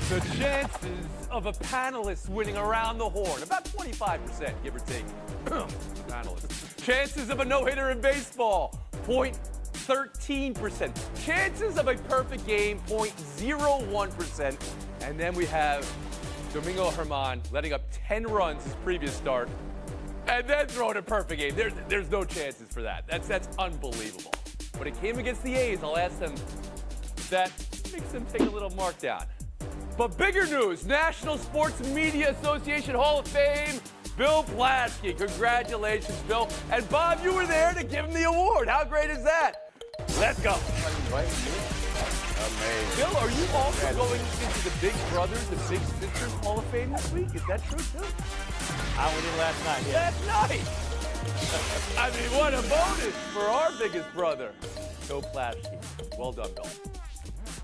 The chances of a panelist winning around the horn, about 25%, give or take. Panelist. Chances of a no-hitter in baseball, 0.13%. Chances of a perfect game, 0.01%. And then we have Domingo Germán letting up 10 runs his previous start, and then throwing a perfect game. There's no chances for that. That's unbelievable. When it came against the A's, I'll ask them, that makes them take a little mark down. But bigger news, National Sports Media Association Hall of Fame, Bill Plaschke. Congratulations, Bill. And Bob, you were there to give him the award. How great is that? Let's go. Amazing. Bill, are you also going into the Big Brothers and Big Sisters Hall of Fame this week? Is that true, too? I went in last night, yeah. Last night? I mean, what a bonus for our biggest brother, Bill Plaschke. Well done, Bill.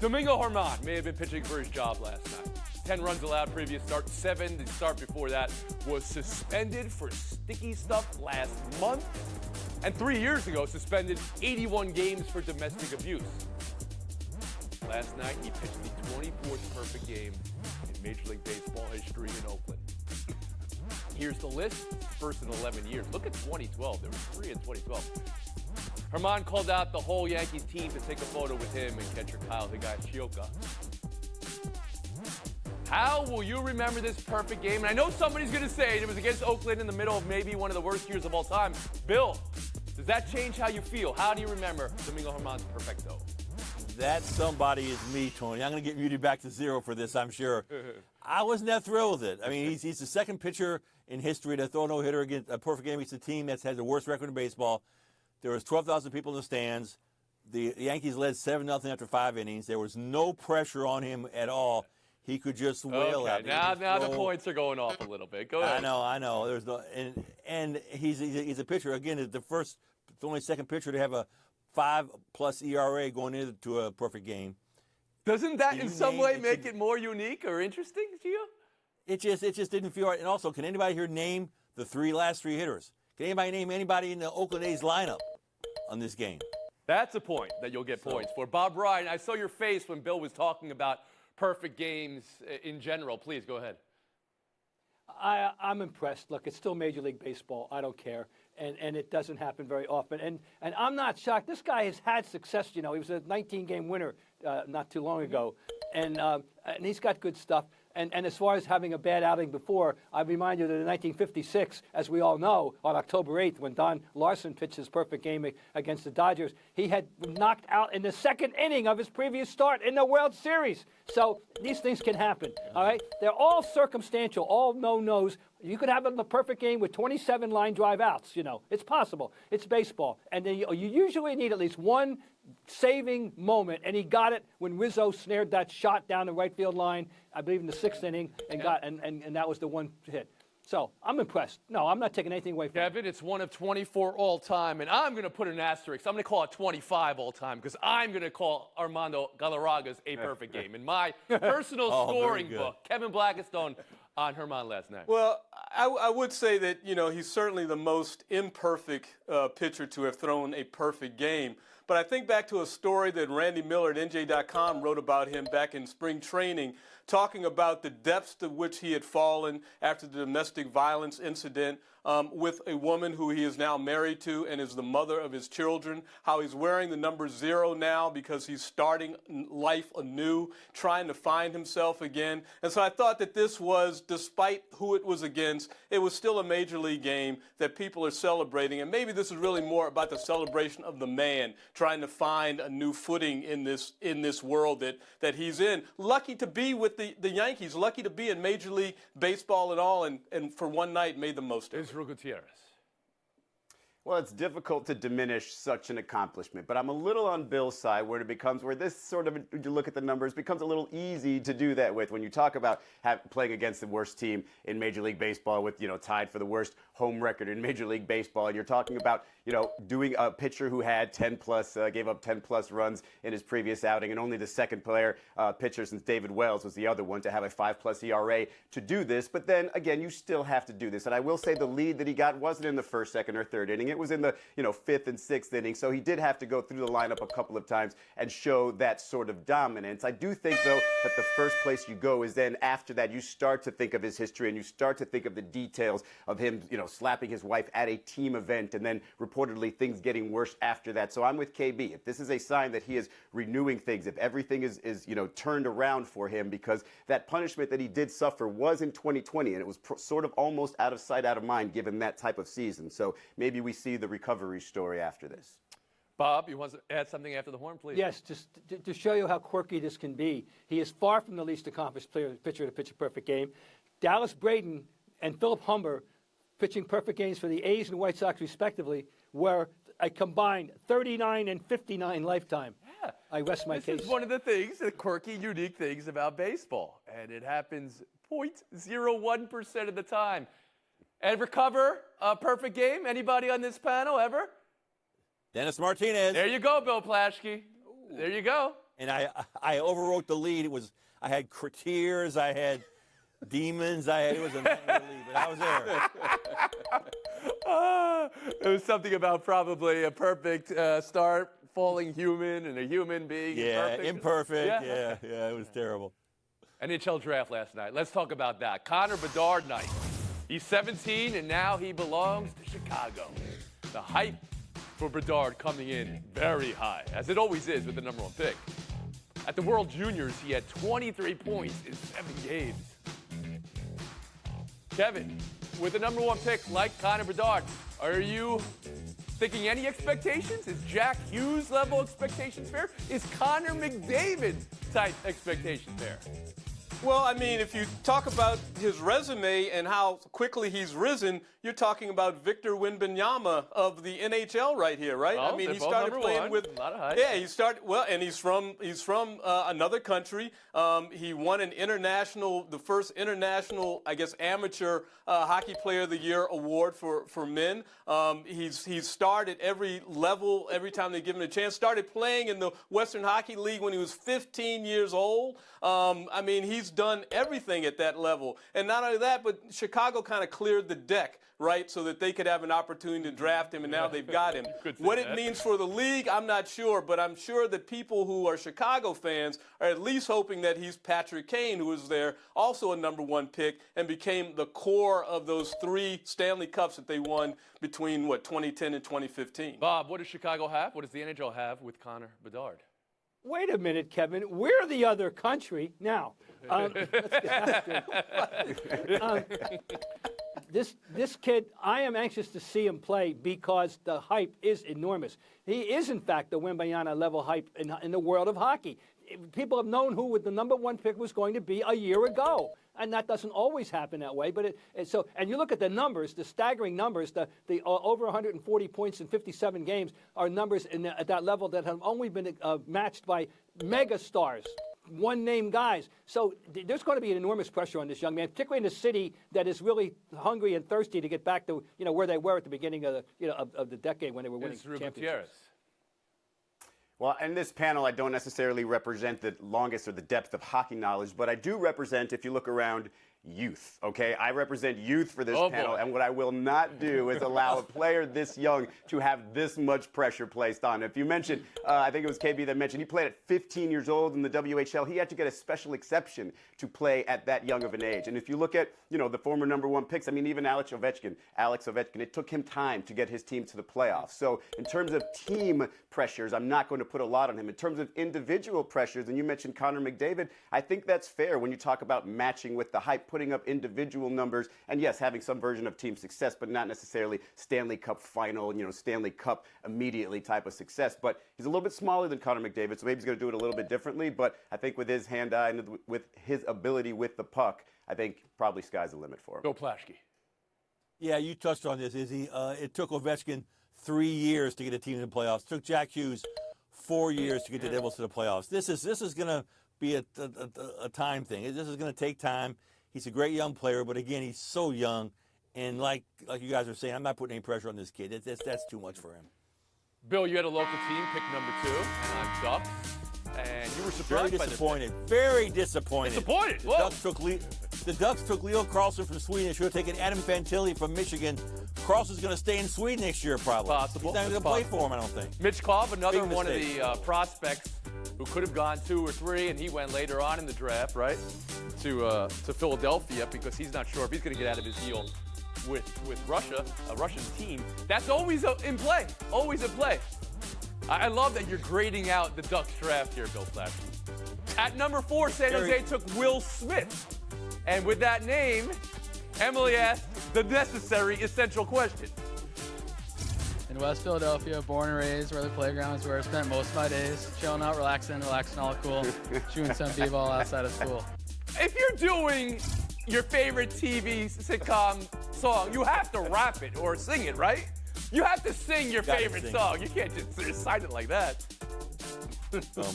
Domingo Germán may have been pitching for his job last night. 10 runs allowed previous start, 7 the start before that, was suspended for sticky stuff last month, and 3 years ago suspended 81 games for domestic abuse. Last night he pitched the 24th perfect game in Major League Baseball history in Oakland. Here's the list, first in 11 years. Look at 2012, there were 3 in 2012. Germán called out the whole Yankees team to take a photo with him and catcher Kyle Higashioka. How will you remember this perfect game? And I know somebody's going to say it was against Oakland in the middle of maybe one of the worst years of all time. Bill, does that change how you feel? How do you remember Domingo Germán's perfecto? That somebody is me, Tony. I'm going to get muted back to 0 for this, I'm sure. I wasn't that thrilled with it. I mean, he's the second pitcher in history to throw a no-hitter against a perfect game against a team that's had the worst record in baseball. There was 12,000 people in the stands. The Yankees led 7-0 after 5 innings. There was no pressure on him at all. He could just wail out. Now the points are going off a little bit. Go ahead. I know. There's no, and he's a pitcher. Again, the only second pitcher to have a 5+ ERA going into a perfect game. Doesn't that in some way make it more unique or interesting to you? It just didn't feel right. And also, can anybody here name the last three hitters? Can anybody name anybody in the Oakland A's lineup on this game? That's a point that you'll get points for. Bob Ryan, I saw your face when Bill was talking about perfect games in general. Please go ahead. I'm impressed. Look, it's still Major League Baseball. I don't care. And it doesn't happen very often. And I'm not shocked. This guy has had success. You know, he was a 19-game winner not too long ago. And he's got good stuff. And as far as having a bad outing before, I remind you that in 1956, as we all know, on October 8th, when Don Larson pitched his perfect game against the Dodgers, he had knocked out in the second inning of his previous start in the World Series. So these things can happen, all right? They're all circumstantial, all no-nos. You could have the perfect game with 27 line drive outs, you know. It's possible. It's baseball. And then you usually need at least one saving moment, and he got it when Rizzo snared that shot down the right field line, I believe in the 6th inning, and and that was the one hit. So I'm impressed. No, I'm not taking anything away from Kevin, it's one of 24 all-time, and I'm going to put an asterisk. I'm going to call it 25 all-time because I'm going to call Armando Galarraga's a perfect game. In my personal scoring book, Kevin Blackistone on Germán last night. Well, I would say that, you know, he's certainly the most imperfect pitcher to have thrown a perfect game. But I think back to a story that Randy Miller at NJ.com wrote about him back in spring training, talking about the depths to which he had fallen after the domestic violence incident with a woman who he is now married to and is the mother of his children, how he's wearing the number 0 now because he's starting life anew, trying to find himself again. And so I thought that this was, despite who it was against, it was still a major league game that people are celebrating. And maybe this is really more about the celebration of the man trying to find a new footing in this world that he's in. Lucky to be with the Yankees, lucky to be in Major League Baseball and all, and for one night made the most of it. Israel Gutierrez. Well, it's difficult to diminish such an accomplishment, but I'm a little on Bill's side where this sort of, you look at the numbers, becomes a little easy to do that with when you talk about playing against the worst team in Major League Baseball with, you know, tied for the worst home record in Major League Baseball. And you're talking about, you know, doing a pitcher who had 10+, gave up 10+ runs in his previous outing, and only the second pitcher since David Wells was the other one to have a 5+ ERA to do this. But then again, you still have to do this. And I will say the lead that he got wasn't in the first, second, or third inning. It was in the 5th and 6th inning, so he did have to go through the lineup a couple of times and show that sort of dominance. I do think, though, that the first place you go is then after that you start to think of his history and you start to think of the details of him, slapping his wife at a team event and then reportedly things getting worse after that. So I'm with KB. If this is a sign that he is renewing things, if everything is turned around for him, because that punishment that he did suffer was in 2020 and it was sort of almost out of sight, out of mind given that type of season. So maybe we see the recovery story after this. Bob, you want to add something after the horn, please? Yes, just to show you how quirky this can be. He is far from the least accomplished pitcher to pitch a perfect game. Dallas Braden and Philip Humber, pitching perfect games for the A's and White Sox respectively, were a combined 39 and 59 lifetime. Yeah. I rest my case. This is one of the things, the quirky, unique things about baseball, and it happens 0.01% of the time. Ever cover a perfect game? Anybody on this panel ever? Dennis Martinez. There you go, Bill Plaschke. There you go. And I overwrote the lead. I had Courtiers, I had Demons, it was a nightmare lead, but I was there. It was something about probably a perfect start, falling human, and a human being imperfect. Yeah, it was terrible. NHL draft last night. Let's talk about that. Connor Bedard night. He's 17, and now he belongs to Chicago. The hype for Bedard coming in very high, as it always is with the #1 pick. At the World Juniors, he had 23 points in 7 games. Kevin, with the #1 pick like Connor Bedard, are you thinking any expectations? Is Jack Hughes level expectations fair? Is Connor McDavid type expectations fair? Well, I mean, if you talk about his resume and how quickly he's risen, you're talking about Victor Wembanyama of the NHL right here, right? Well, I mean, they're he both started number playing one. with A lot of hype. Yeah, he started and he's from another country. He won the first international, I guess, amateur hockey player of the year award for men. He's started every level every time they give him a chance. Started playing in the Western Hockey League when he was 15 years old. I mean, he's done everything at that level. And not only that, but Chicago kind of cleared the deck, right, so that they could have an opportunity to draft him, and now they've got him. What it means for the league, I'm not sure, but I'm sure that people who are Chicago fans are at least hoping that he's Patrick Kane, who was there, also a #1 pick, and became the core of those 3 Stanley Cups that they won between, 2010 and 2015. Bob, what does Chicago have? What does the NHL have with Connor Bedard? Wait a minute, Kevin. We're the other country now. This kid, I am anxious to see him play because the hype is enormous. He is, in fact, the Wembanyama level hype in the world of hockey. People have known who the #1 pick was going to be a year ago. And that doesn't always happen that way. But and you look at the numbers, the staggering numbers, the over 140 points in 57 games are numbers at that level that have only been matched by mega stars, one-name guys. So there's going to be an enormous pressure on this young man, particularly in a city that is really hungry and thirsty to get back to where they were at the beginning of the decade when they were winning championships. Well, in this panel, I don't necessarily represent the longest or the depth of hockey knowledge, but I do represent, if you look around, youth, okay? I represent youth for this panel, and what I will not do is allow a player this young to have this much pressure placed on him. If you mentioned, I think it was KB that mentioned, he played at 15 years old in the WHL. He had to get a special exception to play at that young of an age. And if you look at, the former #1 picks, I mean, even Alex Ovechkin, it took him time to get his team to the playoffs. So in terms of team pressures, I'm not going to put a lot on him. In terms of individual pressures, and you mentioned Connor McDavid, I think that's fair when you talk about matching with the hype, putting up individual numbers, and yes, having some version of team success, but not necessarily Stanley Cup final, Stanley Cup immediately type of success. But he's a little bit smaller than Connor McDavid, so maybe he's going to do it a little bit differently. But I think with his hand-eye and with his ability with the puck, I think probably sky's the limit for him. Bill Plaschke. Yeah, you touched on this, Izzy. It took Ovechkin 3 years to get a team in the playoffs. It took Jack Hughes 4 years to get the Devils to the playoffs. This is going to be a time thing. This is going to take time. He's a great young player, but again, he's so young. And like you guys are saying, I'm not putting any pressure on this kid. That's too much for him. Bill, you had a local team pick #2 on Ducks, and you were surprised by this pick. Very disappointed. Disappointed? The Ducks took Leo Carlsson from Sweden. Should have taken Adam Fantilli from Michigan Cross is going to stay in Sweden next year, probably. Possible. He's not going to play for him, I don't think. Mitch Cobb, another Big one of mistake. the prospects who could have gone 2 or 3, and he went later on in the draft, right, to Philadelphia because he's not sure if he's going to get out of his deal with Russia, a Russian team. That's always in play. Always in play. I love that you're grading out the Ducks draft here, Bill Flash. At number 4, San Jose took Will Smith. And with that name, Emily asked the necessary, essential question. In West Philadelphia, born and raised, where the playground is where I spent most of my days, chilling out, relaxing all cool, shooting some b-ball outside of school. If you're doing your favorite TV sitcom song, you have to rap it or sing it, right? You have to sing your favorite song. You can't just recite it like that.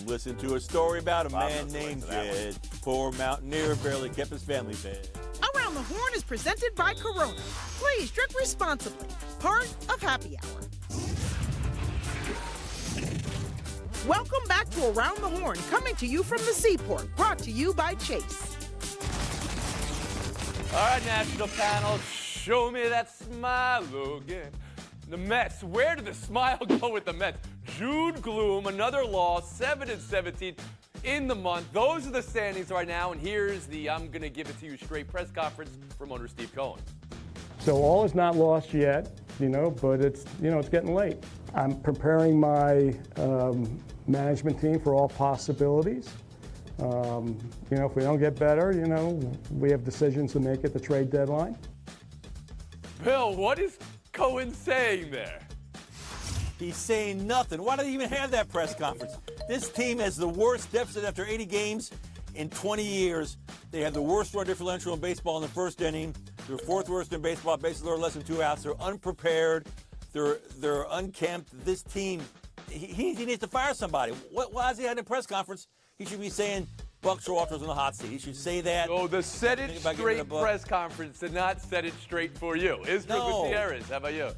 Listen to a story about a man named Jed. Poor mountaineer barely kept his family fed. Around the Horn is presented by Corona. Please drink responsibly. Part of Happy Hour. Welcome back to Around the Horn, coming to you from the Seaport, brought to you by Chase. All right, national panel, show me that smile again. The Mets, where did the smile go with the Mets? Jude Gloom, another loss, 7-17 in the month. Those are the standings right now, and here's the I'm going to give it to you straight press conference from owner Steve Cohen. So all is not lost yet, but it's getting late. I'm preparing my management team for all possibilities. If we don't get better, we have decisions to make at the trade deadline. Bill, what is Cohen saying there? He's saying nothing. Why do they even have that press conference? This team has the worst deficit after 80 games in 20 years. They have the worst run differential in baseball in the first inning. They're 4th worst in baseball. Bases loaded less than 2 outs. They're unprepared. They're unkempt. This team, he needs to fire somebody. Why is he having a press conference? He should be saying Buck Showalter's on the hot seat. He should say that. Oh, the set it straight press conference did not set it straight for you. Israel Gutierrez, how about you?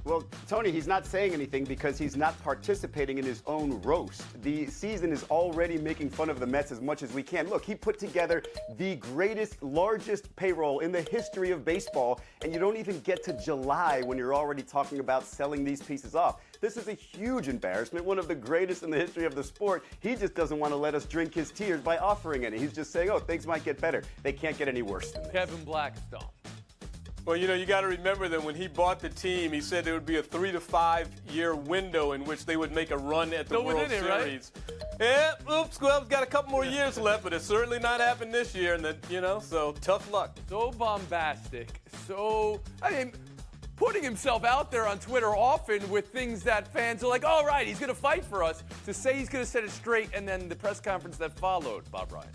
Well, Tony, he's not saying anything because he's not participating in his own roast. The season is already making fun of the Mets as much as we can. Look, he put together the greatest, largest payroll in the history of baseball, and you don't even get to July when you're already talking about selling these pieces off. This is a huge embarrassment, one of the greatest in the history of the sport. He just doesn't want to let us drink his tears by offering any. He's just saying, oh, things might get better. They can't get any worse than this. Kevin Blackstone. Well, you got to remember that when he bought the team, he said there would be a 3 to 5 year window in which they would make a run at the World Series. Right? Yeah, oops, well, got a couple more years left, but it's certainly not happened this year, and then, so tough luck. So bombastic, putting himself out there on Twitter often with things that fans are like, all right, he's going to fight for us, to say he's going to set it straight, and then the press conference that followed, Bob Ryan.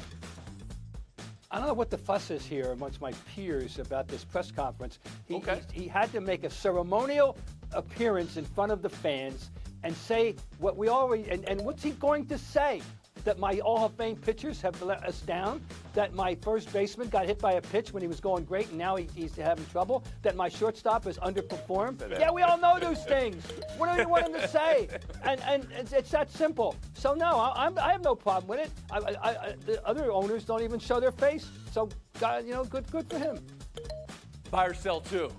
I don't know what the fuss is here amongst my peers about this press conference. He had to make a ceremonial appearance in front of the fans and say what we already, and what's he going to say? That my Hall of Fame pitchers have let us down? That my first baseman got hit by a pitch when he was going great and now he's having trouble? That my shortstop has underperformed? Yeah, we all know those things. What do you want him to say? And it's that simple. So no, I have no problem with it. The other owners don't even show their face. So, good for him. Buy or sell too.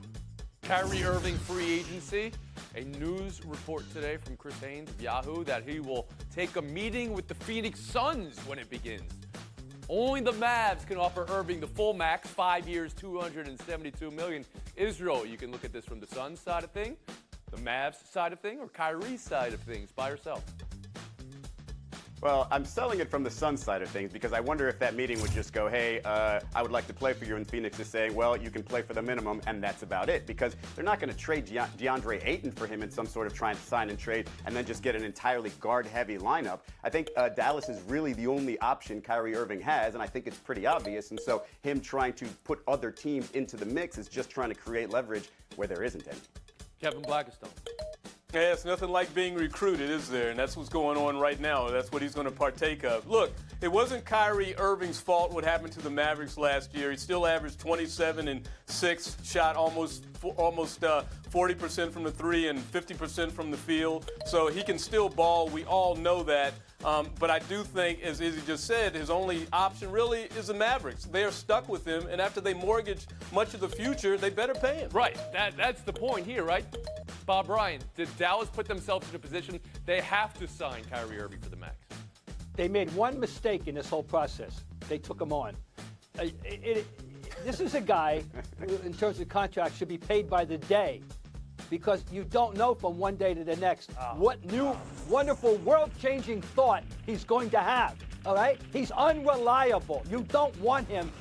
Kyrie Irving free agency. A news report today from Chris Haynes of Yahoo that he will take a meeting with the Phoenix Suns when it begins. Only the Mavs can offer Irving the full max, 5 years, $272 million. Israel, you can look at this from the Suns side of thing, the Mavs side of thing, or Kyrie's side of things. Buy or sell? Well, I'm selling it from the Suns side of things because I wonder if that meeting would just go, hey, I would like to play for you, and Phoenix is saying, well, you can play for the minimum, and that's about it. Because they're not going to trade DeAndre Ayton for him in some sort of trying to sign and trade and then just get an entirely guard-heavy lineup. I think Dallas is really the only option Kyrie Irving has, and I think it's pretty obvious. And so him trying to put other teams into the mix is just trying to create leverage where there isn't any. Kevin Blackstone. Yeah, it's nothing like being recruited, is there? And that's what's going on right now. That's what he's going to partake of. Look, it wasn't Kyrie Irving's fault what happened to the Mavericks last year. He still averaged 27 and 6, shot almost 40% from the three and 50% from the field. So he can still ball. We all know that. But I do think, as Izzy just said, his only option really is the Mavericks. They are stuck with him, and after they mortgage much of the future, they better pay him. Right. That's the point here, right? Bob Ryan, did Dallas put themselves in a position they have to sign Kyrie Irving for the max? They made one mistake in this whole process. They took him on. This is a guy who, in terms of contract, should be paid by the day, because you don't know from one day to the next what new, wonderful, world-changing thought he's going to have. All right? He's unreliable. You don't want him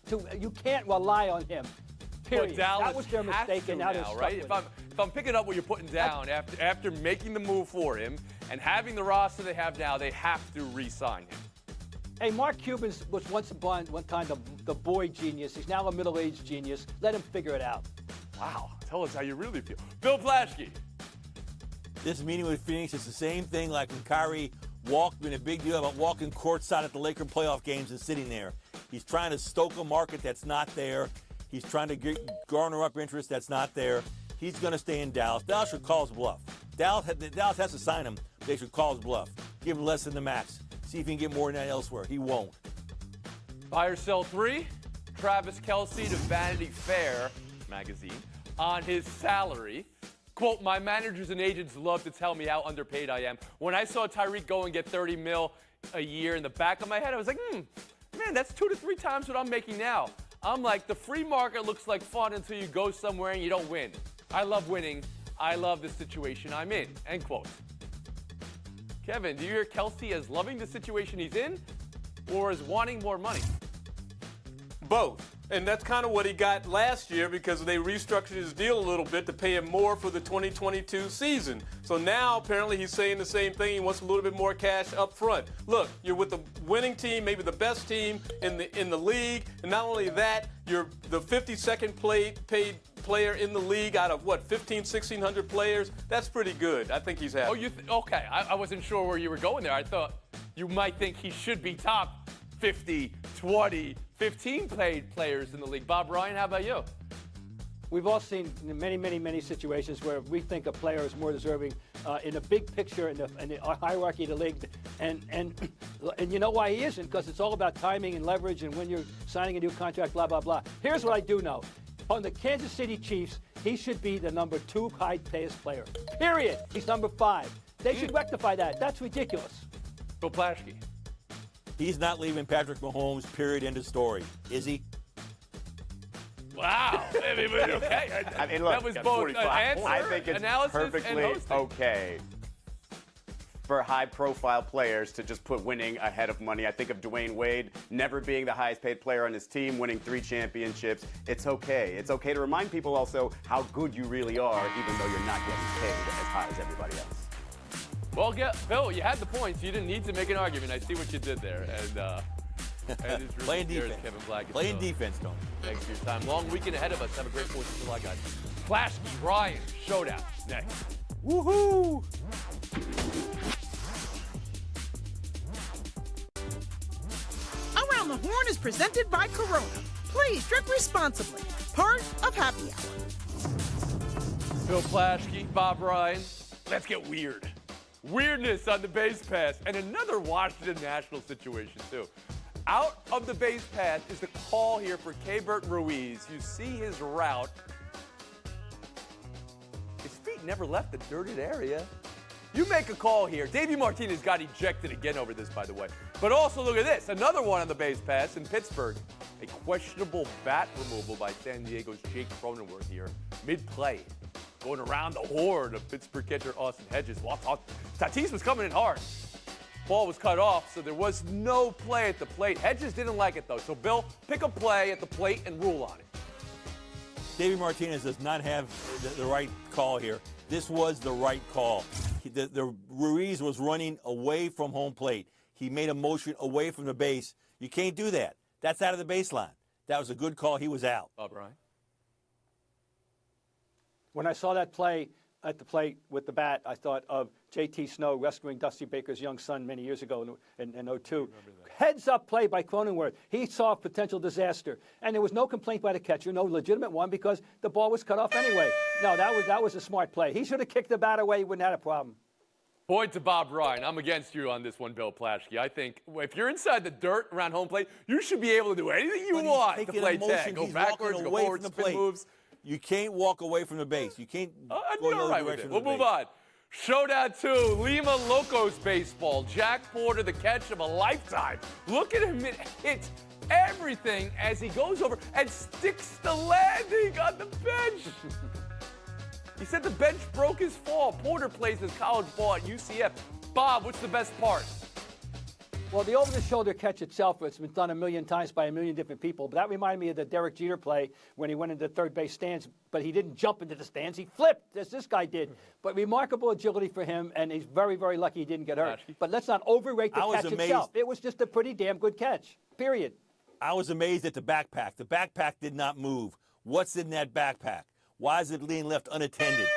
to. You can't rely on him. Period. But Dallas that was their mistake, has and to now they're now, stuck right? with If I'm picking up what you're putting down after making the move for him and having the roster they have now, they have to re-sign him. Hey, Mark Cuban was once upon one time the boy genius. He's now a middle-aged genius. Let him figure it out. Wow. Tell us how you really feel. Bill Plaschke. This meeting with Phoenix is the same thing like when Kyrie made a big deal about walking courtside at the Laker playoff games and sitting there. He's trying to stoke a market that's not there. He's trying to garner up interest that's not there. He's going to stay in Dallas. Dallas should call his bluff. Dallas has to sign him. They should call his bluff. Give him less than the max. See if he can get more than that elsewhere. He won't. Buy or sell 3. Travis Kelce to Vanity Fair magazine on his salary. Quote, my managers and agents love to tell me how underpaid I am. When I saw Tyreek go and get $30 million a year, in the back of my head, I was like, man, that's 2 to 3 times what I'm making now. I'm like, the free market looks like fun until you go somewhere and you don't win. I love winning. I love the situation I'm in, end quote. Kevin, do you hear Kelce as loving the situation he's in or as wanting more money? Both. And that's kind of what he got last year because they restructured his deal a little bit to pay him more for the 2022 season. So now apparently he's saying the same thing. He wants a little bit more cash up front. Look, you're with the winning team, maybe the best team in the league. And not only that, you're the 52nd paid player in the league out of, 1,600 players? That's pretty good. I think he's happy. Okay. I wasn't sure where you were going there. I thought you might think he should be top 50, 20, 15 paid players in the league. Bob Ryan, how about you? We've all seen many situations where we think a player is more deserving in the big picture in the hierarchy of the league, and you know why he isn't? Because it's all about timing and leverage and when you're signing a new contract, blah blah blah. Here's what I do know: on the Kansas City Chiefs, he should be the number 2 highest player. Period. He's number 5. They should rectify that. That's ridiculous. Bill Plaschke. He's not leaving Patrick Mahomes, period, end of story. Is he? Wow. Okay. I mean, look, that was both an answer, I think it's analysis, perfectly and hosting. okay for high-profile players to just put winning ahead of money. I think of Dwayne Wade never being the highest-paid player on his team, winning 3 championships. It's okay. It's okay to remind people also how good you really are, even though you're not getting paid as high as everybody else. Well, Bill, you had the points. You didn't need to make an argument. I see what you did there. And it's really Playing defense. Kevin Black. Playing defense, Tony. Thanks for your time. Long weekend ahead of us. Have a great 4th of July, guys. Plaschke, Ryan, showdown next. Woohoo! Around the Horn is presented by Corona. Please drink responsibly. Part of Happy Hour. Bill Plaschke, Bob Ryan. Let's get weird. Weirdness on the base pass. And another Washington National situation, too. Out of the base pass is the call here for Keibert Ruiz. You see his route. His feet never left the dirted area. You make a call here. Davey Martinez got ejected again over this, by the way. But also look at this. Another one on the base pass in Pittsburgh. A questionable bat removal by San Diego's Jake Cronenworth here. Mid-play. Going around the horn of Pittsburgh catcher Austin Hedges. Tatis was coming in hard. Ball was cut off, so there was no play at the plate. Hedges didn't like it, though. So, Bill, pick a play at the plate and rule on it. Davey Martinez does not have the right call here. This was the right call. The Ruiz was running away from home plate. He made a motion away from the base. You can't do that. That's out of the baseline. That was a good call. He was out. Bob Ryan. When I saw that play at the plate with the bat, I thought of J.T. Snow rescuing Dusty Baker's young son many years ago in 2002. Heads-up play by Cronenworth. He saw potential disaster. And there was no complaint by the catcher, no legitimate one, because the ball was cut off anyway. No, that was a smart play. He should have kicked the bat away. He wouldn't have had a problem. Point to Bob Ryan. I'm against you on this one, Bill Plaschke. I think if you're inside the dirt around home plate, you should be able to do anything you want to play tag. Go backwards, go forward, spin moves. You can't walk away from the base. You can't I'd go be in the all other right with direction it. of We'll the move base. on. Showdown 2, Lima Locos baseball. Jack Porter, the catch of a lifetime. Look at him hit everything as he goes over and sticks the landing on the bench. He said the bench broke his fall. Porter plays his college ball at UCF. Bob, what's the best part? Well, the over-the-shoulder catch itself, it's been done a million times by a million different people. But that reminded me of the Derek Jeter play when he went into third base stands, but he didn't jump into the stands. He flipped, as this guy did. But remarkable agility for him, and he's very, very lucky he didn't get hurt. But let's not overrate the catch itself. It was just a pretty damn good catch, period. I was amazed at the backpack. The backpack did not move. What's in that backpack? Why is it laying left unattended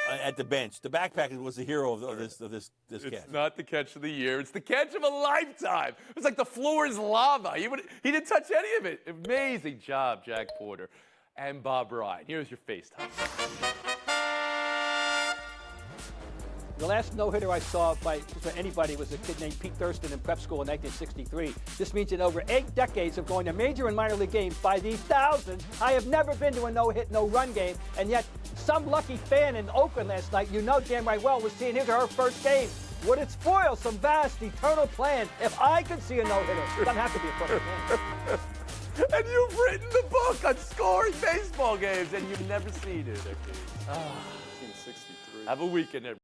at the bench? The backpack was the hero of this catch. It's not the catch of the year. It's the catch of a lifetime. It was like the floor is lava. He didn't touch any of it. Amazing job, Jack Porter and Bob Ryan. Here's your FaceTime. The last no-hitter I saw for anybody was a kid named Pete Thurston in prep school in 1963. This means in over 8 decades of going to major and minor league games by the thousands, I have never been to a no-hit, no-run game, and yet some lucky fan in Oakland last night, you know damn right well, was seeing his or her first game. Would it spoil some vast, eternal plan if I could see a no-hitter? It doesn't have to be a perfect game. And you've written the book on scoring baseball games, and you've never seen it. 1963. Have a weekend, everybody.